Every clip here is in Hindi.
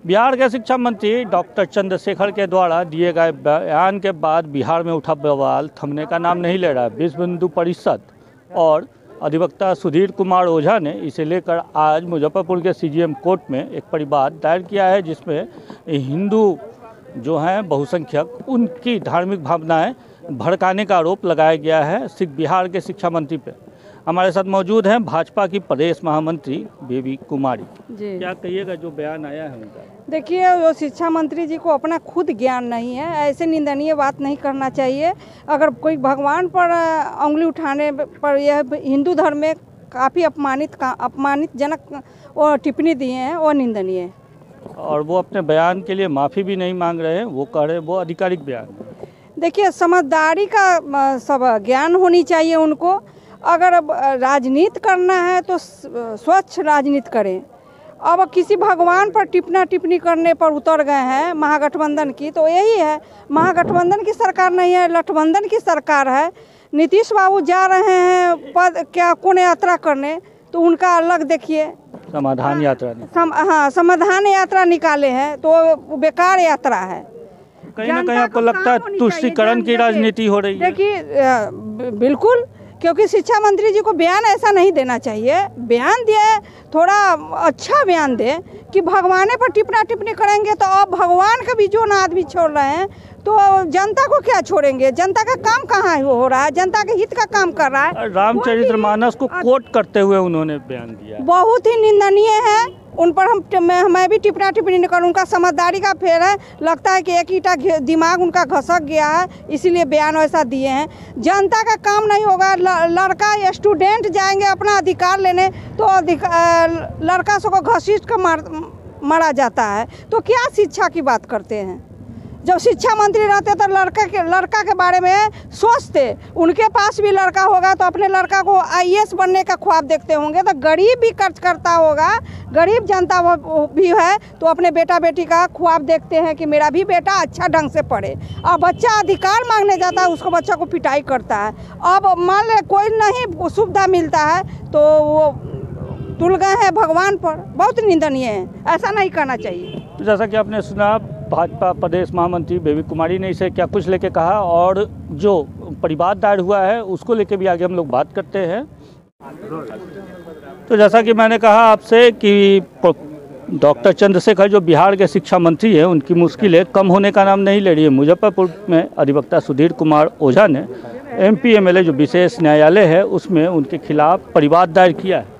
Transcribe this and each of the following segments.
बिहार के शिक्षा मंत्री डॉक्टर चंद्रशेखर के द्वारा दिए गए बयान के बाद बिहार में उठा बवाल थमने का नाम नहीं ले रहा है। विश्व हिंदू परिषद और अधिवक्ता सुधीर कुमार ओझा ने इसे लेकर आज मुजफ्फरपुर के सीजीएम कोर्ट में एक परिवाद दायर किया है, जिसमें हिंदू जो हैं बहुसंख्यक उनकी धार्मिक भावनाएं भड़काने का आरोप लगाया गया है बिहार के शिक्षा मंत्री पे। हमारे साथ मौजूद हैं भाजपा की प्रदेश महामंत्री बेबी कुमारी जी। क्या कहिएगा जो बयान आया है उनका? देखिए, वो शिक्षा मंत्री जी को अपना खुद ज्ञान नहीं है, ऐसे निंदनीय बात नहीं करना चाहिए। अगर कोई भगवान पर उंगली उठाने पर यह हिंदू धर्म में काफ़ी अपमानितजनक वो टिप्पणी दिए हैं, वो निंदनीय है। और वो अपने बयान के लिए माफ़ी भी नहीं मांग रहे हैं, वो कह रहे हैं वो आधिकारिक बयान है। देखिए, समझदारी का सब ज्ञान होनी चाहिए उनको। अगर राजनीति करना है तो स्वच्छ राजनीति करें। अब किसी भगवान पर टिप्पणी करने पर उतर गए हैं महागठबंधन की, तो यही है, महागठबंधन की सरकार नहीं है, लठबंधन की सरकार है। नीतीश बाबू जा रहे हैं कौन यात्रा करने, तो उनका अलग देखिए, समाधान यात्रा समाधान यात्रा निकाले हैं, तो बेकार यात्रा है। कहीं ना कहीं आपको लगता है तुष्टीकरण की राजनीति हो रही है? देखिए, बिल्कुल, क्योंकि शिक्षा मंत्री जी को बयान ऐसा नहीं देना चाहिए। बयान दिए, थोड़ा अच्छा बयान दे कि भगवान पर टिप्पणी करेंगे तो अब भगवान का भी जो ना आदमी छोड़ रहे हैं, तो जनता को क्या छोड़ेंगे? जनता का काम कहाँ हो रहा है? जनता के हित का काम कर रहा है। रामचरितमानस को कोट करते हुए उन्होंने बयान दिया, बहुत ही निंदनीय है। उन पर मैं भी टिप्पणी नहीं करूँ। उनका समझदारी का फेर है, लगता है कि एक ईटा दिमाग उनका घसक गया है, इसीलिए बयान ऐसा दिए हैं। जनता का काम नहीं होगा। लड़का या स्टूडेंट जाएंगे अपना अधिकार लेने, तो लड़का सबको घसीट कर मारा जाता है, तो क्या शिक्षा की बात करते हैं? जब शिक्षा मंत्री रहते तो लड़का के बारे में सोचते। उनके पास भी लड़का होगा तो अपने लड़का को आईएएस बनने का ख्वाब देखते होंगे। तो गरीब भी खर्च करता होगा, गरीब जनता वो भी है, तो अपने बेटा बेटी का ख्वाब देखते हैं कि मेरा भी बेटा अच्छा ढंग से पढ़े। अब बच्चा अधिकार मांगने जाता है, उसको बच्चा को पिटाई करता है। अब मान ले कोई नहीं सुविधा मिलता है तो वो तुल गए हैं भगवान पर। बहुत निंदनीय है, ऐसा नहीं करना चाहिए। तो जैसा कि आपने सुना, भाजपा प्रदेश महामंत्री बेबी कुमारी ने इसे क्या कुछ लेके कहा, और जो परिवाद दायर हुआ है उसको लेके भी आगे हम लोग बात करते हैं। तो जैसा कि मैंने कहा आपसे कि डॉक्टर चंद्रशेखर जो बिहार के शिक्षा मंत्री हैं, उनकी मुश्किलें कम होने का नाम नहीं ले रही है। मुजफ्फरपुर में अधिवक्ता सुधीर कुमार ओझा ने MP MLA जो विशेष न्यायालय है उसमें उनके खिलाफ परिवाद दायर किया है।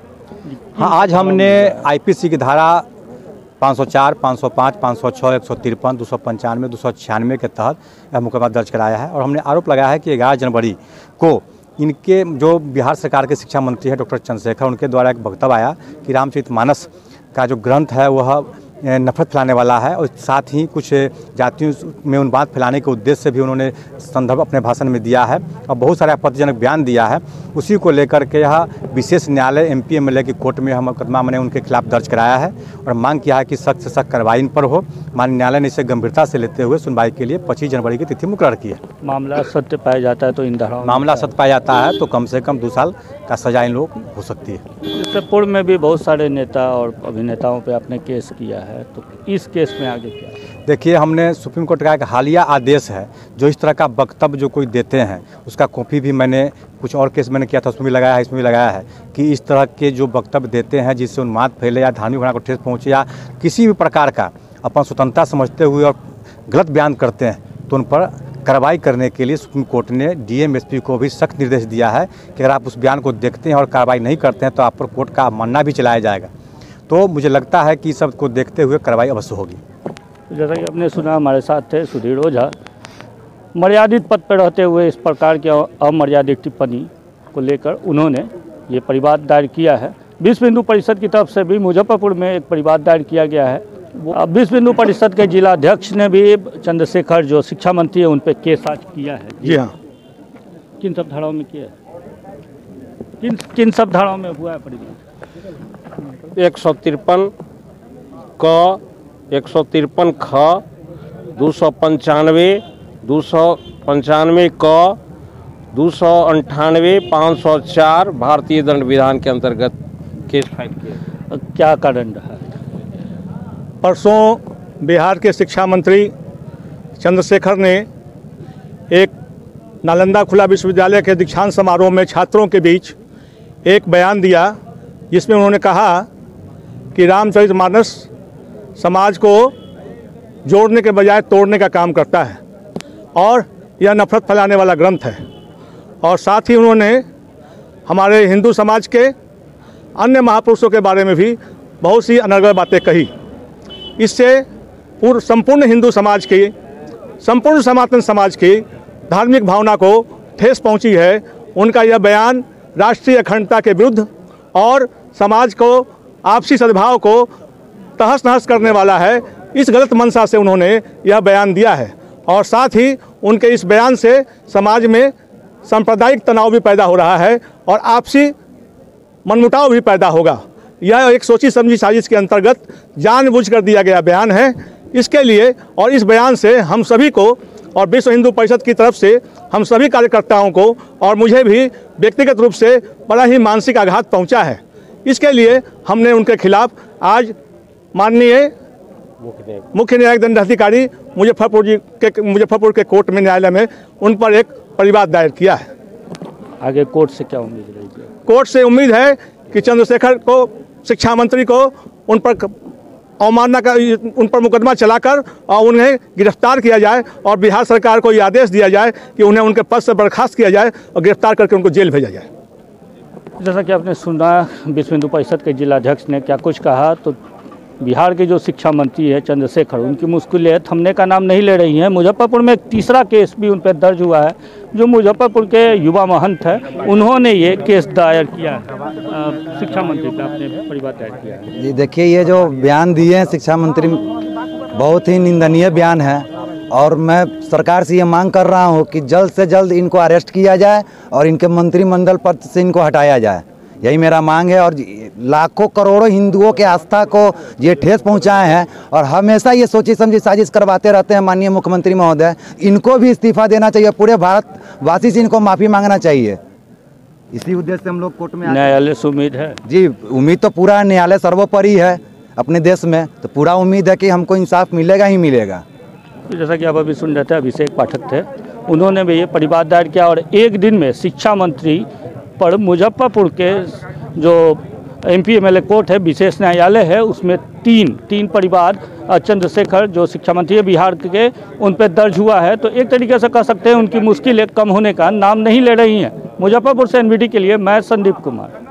हाँ, आज हमने IPC की धारा 504, 505, 506, 153, 295, 296 के तहत यह मुकदमा दर्ज कराया है। और हमने आरोप लगाया है कि 11 जनवरी को इनके जो बिहार सरकार के शिक्षा मंत्री हैं डॉक्टर चंद्रशेखर, उनके द्वारा एक वक्तव्य आया कि रामचरितमानस का जो ग्रंथ है वह नफरत फैलाने वाला है, और साथ ही कुछ जातियों में उन्माद फैलाने के उद्देश्य से भी उन्होंने संदर्भ अपने भाषण में दिया है और बहुत सारे आपत्तिजनक बयान दिया है। उसी को लेकर के यह विशेष न्यायालय MP MLA की कोर्ट में हम मुकदमा मैंने उनके खिलाफ दर्ज कराया है और मांग किया है कि सख्त से सख्त कार्रवाई इन पर हो। माननीय न्यायालय ने इसे गंभीरता से लेते हुए सुनवाई के लिए 25 जनवरी की तिथि मुकर्रर की है। मामला सत्य पाया जाता है तो इन धाराओं मामला सत्य पाया जाता है तो कम से कम 2 साल का सजा इन लोग हो सकती है। इससे पूर्व में भी बहुत सारे नेता और अभिनेताओं पे आपने केस किया है, तो इस केस में आगे क्या? देखिए, हमने सुप्रीम कोर्ट का एक हालिया आदेश है, जो इस तरह का वक्तव्य जो कोई देते हैं उसका कॉपी भी मैंने कुछ और केस मैंने किया था उसमें भी लगाया है, इसमें भी लगाया है कि इस तरह के जो वक्तव्य देते हैं जिससे उन्माद फैले या धार्मिक भावना को ठेस पहुँचे या किसी भी प्रकार का अपन स्वतंत्रता समझते हुए और गलत बयान करते हैं, तो उन पर कार्रवाई करने के लिए सुप्रीम कोर्ट ने DM SP को भी सख्त निर्देश दिया है कि अगर आप उस बयान को देखते हैं और कार्रवाई नहीं करते हैं तो आप पर कोर्ट का अवमानना भी चलाया जाएगा। तो मुझे लगता है कि सब को देखते हुए कार्रवाई अवश्य होगी। जैसा कि आपने सुना, हमारे साथ थे सुधीर ओझा। मर्यादित पद पर रहते हुए इस प्रकार की अमर्यादित टिप्पणी को लेकर उन्होंने ये परिवाद दायर किया है। विश्व हिंदू परिषद की तरफ से भी मुजफ्फरपुर में एक परिवाद दायर किया गया है। अब विश्व हिंदू परिषद के जिला अध्यक्ष ने भी चंद्रशेखर जो शिक्षा मंत्री है उन पर केस आज किया है। जी हाँ। किन सब धाराओं में किया है? किन सब धाराओं में हुआ है परिवाद? 153 क, 153 ख, 295, 295 क, 298, 504 भारतीय दंड विधान के अंतर्गत केस फाइल किया। क्या कारण रहा? परसों बिहार के शिक्षा मंत्री चंद्रशेखर ने एक नालंदा खुला विश्वविद्यालय के दीक्षांत समारोह में छात्रों के बीच एक बयान दिया, जिसमें उन्होंने कहा कि रामचरितमानस समाज को जोड़ने के बजाय तोड़ने का काम करता है और यह नफरत फैलाने वाला ग्रंथ है। और साथ ही उन्होंने हमारे हिंदू समाज के अन्य महापुरुषों के बारे में भी बहुत सी अनर्गल बातें कही। इससे संपूर्ण हिंदू समाज की, संपूर्ण सनातन समाज की धार्मिक भावना को ठेस पहुंची है। उनका यह बयान राष्ट्रीय अखंडता के विरुद्ध और समाज को आपसी सद्भाव को तहस नहस करने वाला है। इस गलत मंशा से उन्होंने यह बयान दिया है और साथ ही उनके इस बयान से समाज में सांप्रदायिक तनाव भी पैदा हो रहा है और आपसी मनमुटाव भी पैदा होगा। यह एक सोची समझी साजिश के अंतर्गत जानबूझकर दिया गया बयान है। इसके लिए और इस बयान से हम सभी को और विश्व हिंदू परिषद की तरफ से हम सभी कार्यकर्ताओं को और मुझे भी व्यक्तिगत रूप से बड़ा ही मानसिक आघात पहुंचा है। इसके लिए हमने उनके खिलाफ आज माननीय मुख्य न्यायिक दंडाधिकारी मुजफ्फरपुर के कोर्ट में, न्यायालय में उन पर एक परिवाद दायर किया है। आगे कोर्ट से क्या उम्मीद रही है? कोर्ट से उम्मीद है कि चंद्रशेखर को, शिक्षा मंत्री को, उन पर अवमानना का, उन पर मुकदमा चलाकर और उन्हें गिरफ्तार किया जाए और बिहार सरकार को ये आदेश दिया जाए कि उन्हें उनके पद से बर्खास्त किया जाए और गिरफ्तार करके उनको जेल भेजा जाए। जैसा कि आपने सुना विश्व हिंदू परिषद के जिलाध्यक्ष ने क्या कुछ कहा, तो बिहार के जो शिक्षा मंत्री है चंद्रशेखर, उनकी मुश्किलें थमने का नाम नहीं ले रही हैं। मुजफ्फरपुर में एक तीसरा केस भी उन पर दर्ज हुआ है। जो मुजफ्फरपुर के युवा महंत हैं, उन्होंने ये केस दायर किया है शिक्षा मंत्री का, अपने परिवार दायर किया है। जी देखिए, ये जो बयान दिए हैं शिक्षा मंत्री, बहुत ही निंदनीय बयान है और मैं सरकार से ये मांग कर रहा हूँ कि जल्द से जल्द इनको अरेस्ट किया जाए और इनके मंत्रिमंडल पद से इनको हटाया जाए। यही मेरा मांग है। और लाखों करोड़ों हिंदुओं के आस्था को ये ठेस पहुंचाए हैं और हमेशा ये सोची समझी साजिश करवाते रहते हैं। माननीय मुख्यमंत्री महोदय, इनको भी इस्तीफा देना चाहिए, पूरे भारतवासी से इनको माफ़ी मांगना चाहिए। इसी उद्देश्य से हम लोग कोर्ट में न्यायालय से उम्मीद है। जी, उम्मीद तो पूरा न्यायालय सर्वोपरि है अपने देश में, तो पूरा उम्मीद है कि हमको इंसाफ मिलेगा ही मिलेगा। जैसा कि आप अभी सुन रहे थे, अभिषेक पाठक थे, उन्होंने भी ये परिवाद दायर किया और एक दिन में शिक्षा मंत्री पर मुजफ्फरपुर के जो MP MLA कोर्ट है, विशेष न्यायालय है, उसमें तीन परिवार चंद्रशेखर जो शिक्षा मंत्री है बिहार के, उन पर दर्ज हुआ है। तो एक तरीके से कह सकते हैं उनकी मुश्किलें कम होने का नाम नहीं ले रही हैं। मुजफ्फरपुर से NBD के लिए मैं संदीप कुमार।